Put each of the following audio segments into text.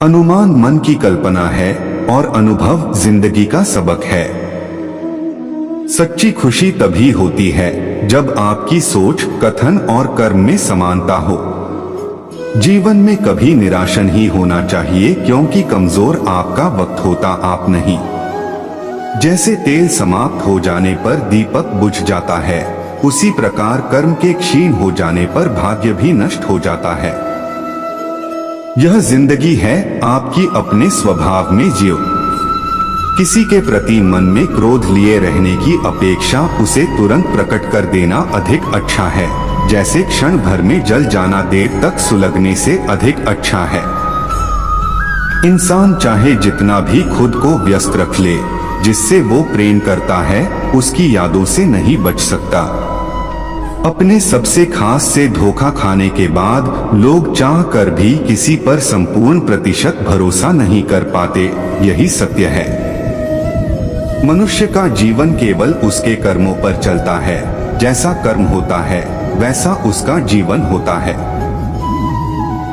अनुमान मन की कल्पना है और अनुभव जिंदगी का सबक है। सच्ची खुशी तभी होती है जब आपकी सोच, कथन और कर्म में समानता हो। जीवन में कभी निराश नहीं होना चाहिए, क्योंकि कमजोर आपका वक्त होता आप नहीं। जैसे तेल समाप्त हो जाने पर दीपक बुझ जाता है, उसी प्रकार कर्म के क्षीण हो जाने पर भाग्य भी नष्ट हो जाता है। यह जिंदगी है, आपकी अपने स्वभाव में जियो। किसी के प्रति मन में क्रोध लिए रहने की अपेक्षा उसे तुरंत प्रकट कर देना अधिक अच्छा है। जैसे क्षण भर में जल जाना देर तक सुलगने से अधिक अच्छा है। इंसान चाहे जितना भी खुद को व्यस्त रख ले, जिससे वो प्रेम करता है उसकी यादों से नहीं बच सकता। अपने सबसे खास से धोखा खाने के बाद लोग चाह कर भी किसी पर संपूर्ण प्रतिशत भरोसा नहीं कर पाते, यही सत्य है। मनुष्य का जीवन केवल उसके कर्मों पर चलता है। जैसा कर्म होता है वैसा उसका जीवन होता है।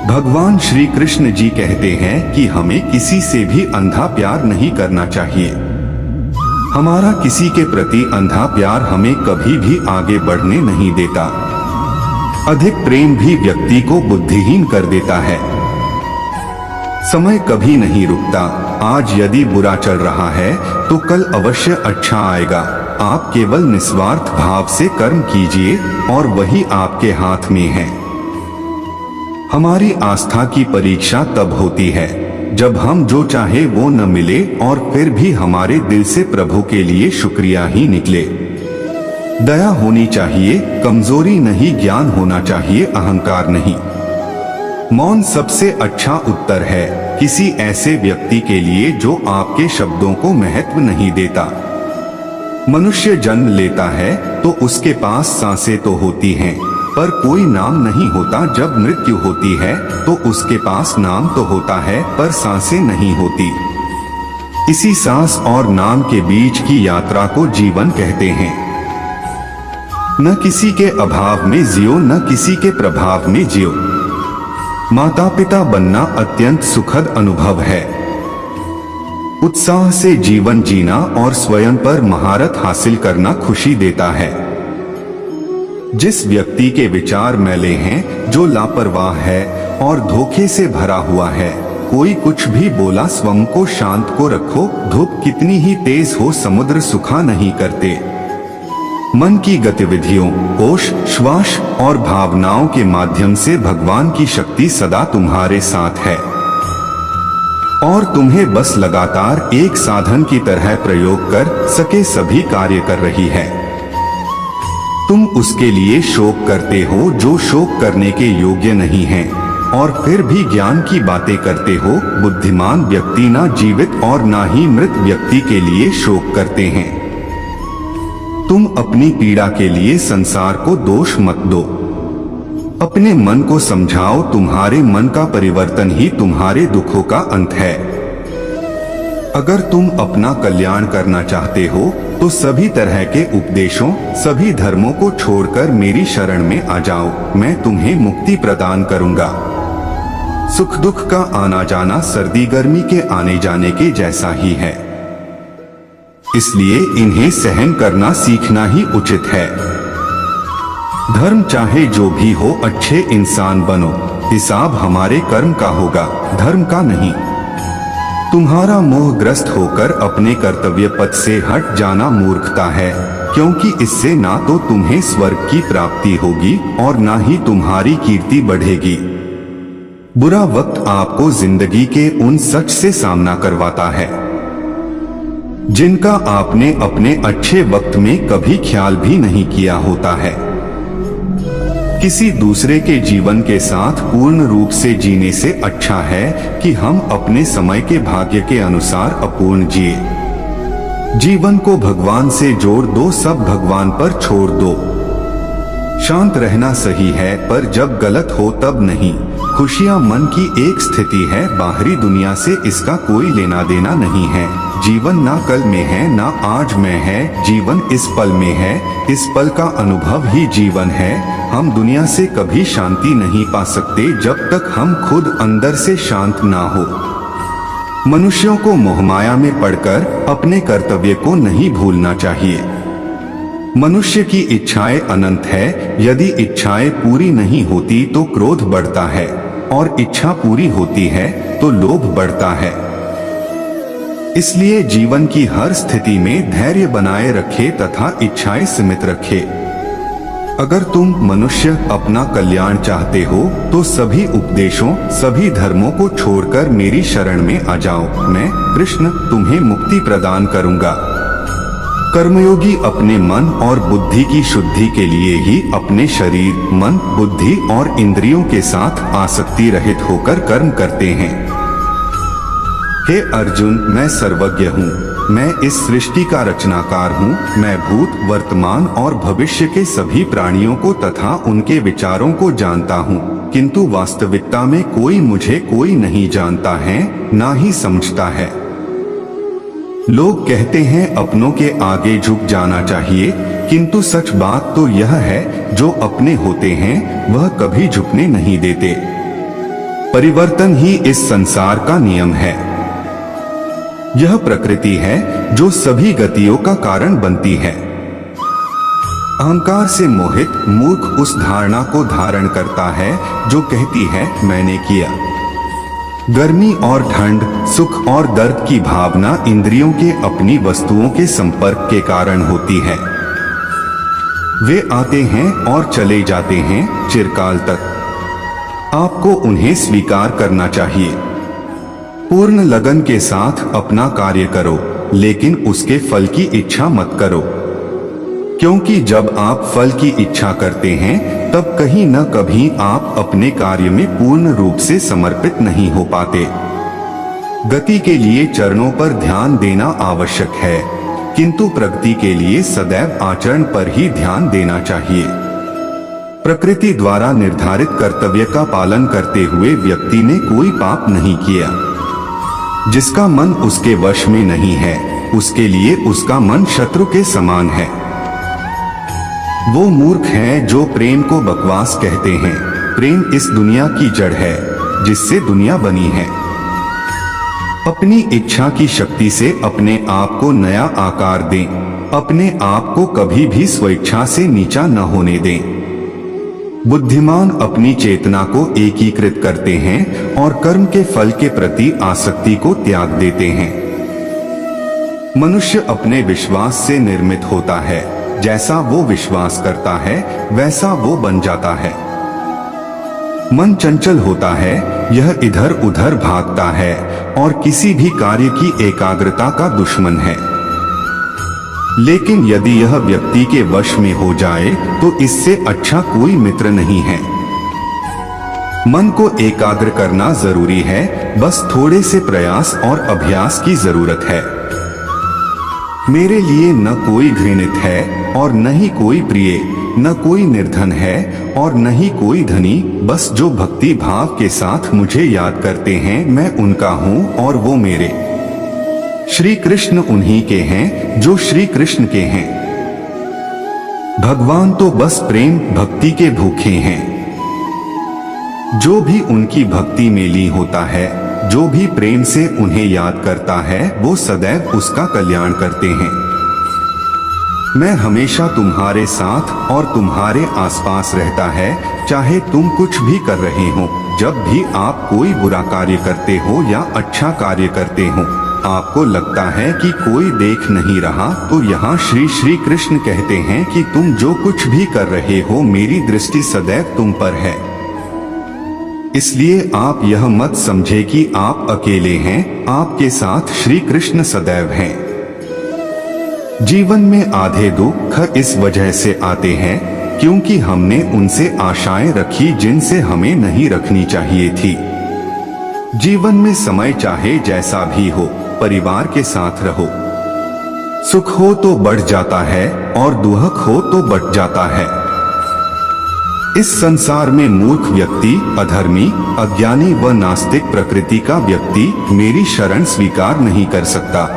भगवान श्री कृष्ण जी कहते हैं कि हमें किसी से भी अंधा प्यार नहीं करना चाहिए। हमारा किसी के प्रति अंधा प्यार हमें कभी भी आगे बढ़ने नहीं देता। अधिक प्रेम भी व्यक्ति को बुद्धिहीन कर देता है। समय कभी नहीं रुकता। आज यदि बुरा चल रहा है तो कल अवश्य अच्छा आएगा। आप केवल निस्वार्थ भाव से कर्म कीजिए और वही आपके हाथ में है। हमारी आस्था की परीक्षा तब होती है जब हम जो चाहे वो न मिले और फिर भी हमारे दिल से प्रभु के लिए शुक्रिया ही निकले। दया होनी चाहिए, कमजोरी नहीं। ज्ञान होना चाहिए, अहंकार नहीं। मौन सबसे अच्छा उत्तर है किसी ऐसे व्यक्ति के लिए जो आपके शब्दों को महत्व नहीं देता। मनुष्य जन्म लेता है तो उसके पास सांसें तो होती हैं, पर कोई नाम नहीं होता। जब मृत्यु होती है तो उसके पास नाम तो होता है, पर सांसें नहीं होती। इसी सांस और नाम के बीच की यात्रा को जीवन कहते हैं। न किसी के अभाव में जियो, न किसी के प्रभाव में जियो। माता पिता बनना अत्यंत सुखद अनुभव है। उत्साह से जीवन जीना और स्वयं पर महारत हासिल करना खुशी देता है। जिस व्यक्ति के विचार मैले हैं, जो लापरवाह है और धोखे से भरा हुआ है, कोई कुछ भी बोला स्वयं को शांत को रखो। धूप कितनी ही तेज हो, समुद्र सुखा नहीं करते। मन की गतिविधियों, होश, श्वास और भावनाओं के माध्यम से भगवान की शक्ति सदा तुम्हारे साथ है और तुम्हें बस लगातार एक साधन की तरह प्रयोग कर सके सभी कार्य कर रही है। तुम उसके लिए शोक करते हो जो शोक करने के योग्य नहीं है, और फिर भी ज्ञान की बातें करते हो। बुद्धिमान व्यक्ति ना जीवित और ना ही मृत व्यक्ति के लिए शोक करते हैं। तुम अपनी पीड़ा के लिए संसार को दोष मत दो। अपने मन को समझाओ, तुम्हारे मन का परिवर्तन ही तुम्हारे दुखों का अंत है। अगर तुम अपना कल्याण करना चाहते हो तो सभी तरह के उपदेशों, सभी धर्मों को छोड़कर मेरी शरण में आ जाओ। मैं तुम्हें मुक्ति प्रदान करूंगा। सुख दुख का आना जाना सर्दी गर्मी के आने जाने के जैसा ही है, इसलिए इन्हें सहन करना सीखना ही उचित है। धर्म चाहे जो भी हो, अच्छे इंसान बनो। हिसाब हमारे कर्म का होगा, धर्म का नहीं। तुम्हारा मोहग्रस्त होकर अपने कर्तव्य पथ से हट जाना मूर्खता है, क्योंकि इससे ना तो तुम्हें स्वर्ग की प्राप्ति होगी और ना ही तुम्हारी कीर्ति बढ़ेगी। बुरा वक्त आपको जिंदगी के उन सच से सामना करवाता है जिनका आपने अपने अच्छे वक्त में कभी ख्याल भी नहीं किया होता है। किसी दूसरे के जीवन के साथ पूर्ण रूप से जीने से अच्छा है कि हम अपने समय के भाग्य के अनुसार अपूर्ण जिए। जीवन को भगवान से जोड़ दो, सब भगवान पर छोड़ दो। शांत रहना सही है, पर जब गलत हो तब नहीं। खुशियां मन की एक स्थिति है, बाहरी दुनिया से इसका कोई लेना देना नहीं है। जीवन ना कल में है ना आज में है, जीवन इस पल में है। इस पल का अनुभव ही जीवन है। हम दुनिया से कभी शांति नहीं पा सकते जब तक हम खुद अंदर से शांत ना हो। मनुष्यों को मोहमाया में पड़कर अपने कर्तव्य को नहीं भूलना चाहिए। मनुष्य की इच्छाएं अनंत है, यदि इच्छाएं पूरी नहीं होती तो क्रोध बढ़ता है, और इच्छा पूरी होती है तो लोभ बढ़ता है। इसलिए जीवन की हर स्थिति में धैर्य बनाए रखे तथा इच्छाएं सीमित रखे। अगर तुम मनुष्य अपना कल्याण चाहते हो तो सभी उपदेशों, सभी धर्मों को छोड़कर मेरी शरण में आ जाओ। मैं कृष्ण तुम्हें मुक्ति प्रदान करूंगा। कर्मयोगी अपने मन और बुद्धि की शुद्धि के लिए ही अपने शरीर, मन, बुद्धि और इंद्रियों के साथ आसक्ति रहित होकर कर्म करते हैं। हे अर्जुन, मैं सर्वज्ञ हूँ। मैं इस सृष्टि का रचनाकार हूँ। मैं भूत, वर्तमान और भविष्य के सभी प्राणियों को तथा उनके विचारों को जानता हूँ, किंतु वास्तविकता में कोई नहीं जानता है, ना ही समझता है। लोग कहते हैं अपनों के आगे झुक जाना चाहिए, किंतु सच बात तो यह है, जो अपने होते हैं वह कभी झुकने नहीं देते। परिवर्तन ही इस संसार का नियम है। यह प्रकृति है जो सभी गतियों का कारण बनती है। अहंकार से मोहित मूर्ख उस धारणा को धारण करता है जो कहती है मैंने किया। गर्मी और ठंड, सुख और दर्द की भावना इंद्रियों के अपनी वस्तुओं के संपर्क के कारण होती है। वे आते हैं और चले जाते हैं चिरकाल तक। आपको उन्हें स्वीकार करना चाहिए। पूर्ण लगन के साथ अपना कार्य करो, लेकिन उसके फल की इच्छा मत करो, क्योंकि जब आप फल की इच्छा करते हैं तब कहीं न कभी आप अपने कार्य में पूर्ण रूप से समर्पित नहीं हो पाते। गति के लिए चरणों पर ध्यान देना आवश्यक है, किंतु प्रगति के लिए सदैव आचरण पर ही ध्यान देना चाहिए। प्रकृति द्वारा निर्धारित कर्तव्य का पालन करते हुए व्यक्ति ने कोई पाप नहीं किया। जिसका मन उसके वश में नहीं है, उसके लिए उसका मन शत्रु के समान है। वो मूर्ख हैं जो प्रेम को बकवास कहते हैं। प्रेम इस दुनिया की जड़ है जिससे दुनिया बनी है। अपनी इच्छा की शक्ति से अपने आप को नया आकार दें। अपने आप को कभी भी स्वेच्छा से नीचा न होने दें। बुद्धिमान अपनी चेतना को एकीकृत करते हैं और कर्म के फल के प्रति आसक्ति को त्याग देते हैं। मनुष्य अपने विश्वास से निर्मित होता है। जैसा वो विश्वास करता है वैसा वो बन जाता है। मन चंचल होता है, यह इधर उधर भागता है और किसी भी कार्य की एकाग्रता का दुश्मन है। लेकिन यदि यह व्यक्ति के वश में हो जाए तो इससे अच्छा कोई मित्र नहीं है। मन को एकाग्र करना जरूरी है, बस थोड़े से प्रयास और अभ्यास की जरूरत है। मेरे लिए न कोई घृणित है और न ही कोई प्रिय, न कोई निर्धन है और न ही कोई धनी। बस जो भक्ति भाव के साथ मुझे याद करते हैं मैं उनका हूँ और वो मेरे। श्री कृष्ण उन्हीं के हैं जो श्री कृष्ण के हैं। भगवान तो बस प्रेम भक्ति के भूखे हैं। जो भी उनकी भक्ति में लीन होता है, जो भी प्रेम से उन्हें याद करता है, वो सदैव उसका कल्याण करते हैं। मैं हमेशा तुम्हारे साथ और तुम्हारे आसपास रहता है, चाहे तुम कुछ भी कर रहे हो। जब भी आप कोई बुरा कार्य करते हो या अच्छा कार्य करते हो, आपको लगता है कि कोई देख नहीं रहा, तो यहाँ श्री कृष्ण कहते हैं कि तुम जो कुछ भी कर रहे हो मेरी दृष्टि सदैव तुम पर है। इसलिए आप यह मत समझे कि आप अकेले हैं, आपके साथ श्री कृष्ण सदैव हैं। जीवन में आधे दुख इस वजह से आते हैं क्योंकि हमने उनसे आशाएं रखी जिनसे हमें नहीं रखनी चाहिए थी। जीवन में समय चाहे जैसा भी हो, परिवार के साथ रहो। सुख हो तो बढ़ जाता है और दुख हो तो बट जाता है। इस संसार में मूर्ख व्यक्ति, अधर्मी, अज्ञानी व नास्तिक प्रकृति का व्यक्ति मेरी शरण स्वीकार नहीं कर सकता।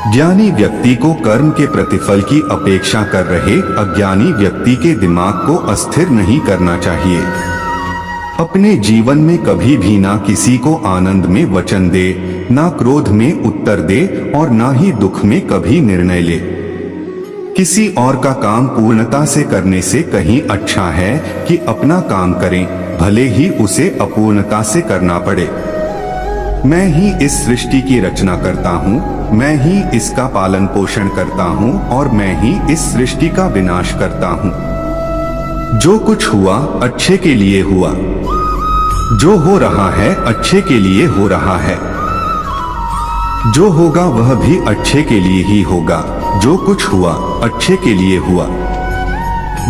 ज्ञानी व्यक्ति को कर्म के प्रतिफल की अपेक्षा कर रहे अज्ञानी व्यक्ति के दिमाग को अस्थिर नहीं करना चाहिए। अपने जीवन में कभी भी ना किसी को आनंद में वचन दे, ना क्रोध में उत्तर दे और ना ही दुख में कभी निर्णय ले। किसी और का काम पूर्णता से करने से कहीं अच्छा है कि अपना काम करें, भले ही उसे अपूर्णता से करना पड़े। मैं ही इस सृष्टि की रचना करता हूँ, मैं ही इसका पालन पोषण करता हूँ और मैं ही इस सृष्टि का विनाश करता हूँ। जो कुछ हुआ अच्छे के लिए हुआ, जो हो रहा है अच्छे के लिए हो रहा है, जो होगा वह भी अच्छे के लिए ही होगा। जो कुछ हुआ अच्छे के लिए हुआ,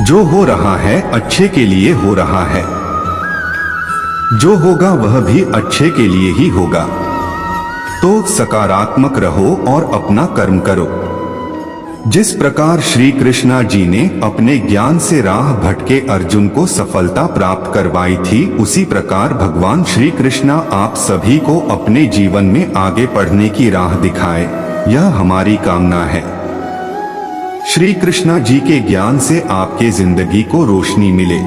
जो हो रहा है अच्छे के लिए हो रहा है, जो होगा वह भी अच्छे के लिए ही होगा। तो सकारात्मक रहो और अपना कर्म करो। जिस प्रकार श्री कृष्णा जी ने अपने ज्ञान से राह भटके अर्जुन को सफलता प्राप्त करवाई थी, उसी प्रकार भगवान श्री कृष्णा आप सभी को अपने जीवन में आगे बढ़ने की राह दिखाए, यह हमारी कामना है। श्री कृष्णा जी के ज्ञान से आपके जिंदगी को रोशनी मिले।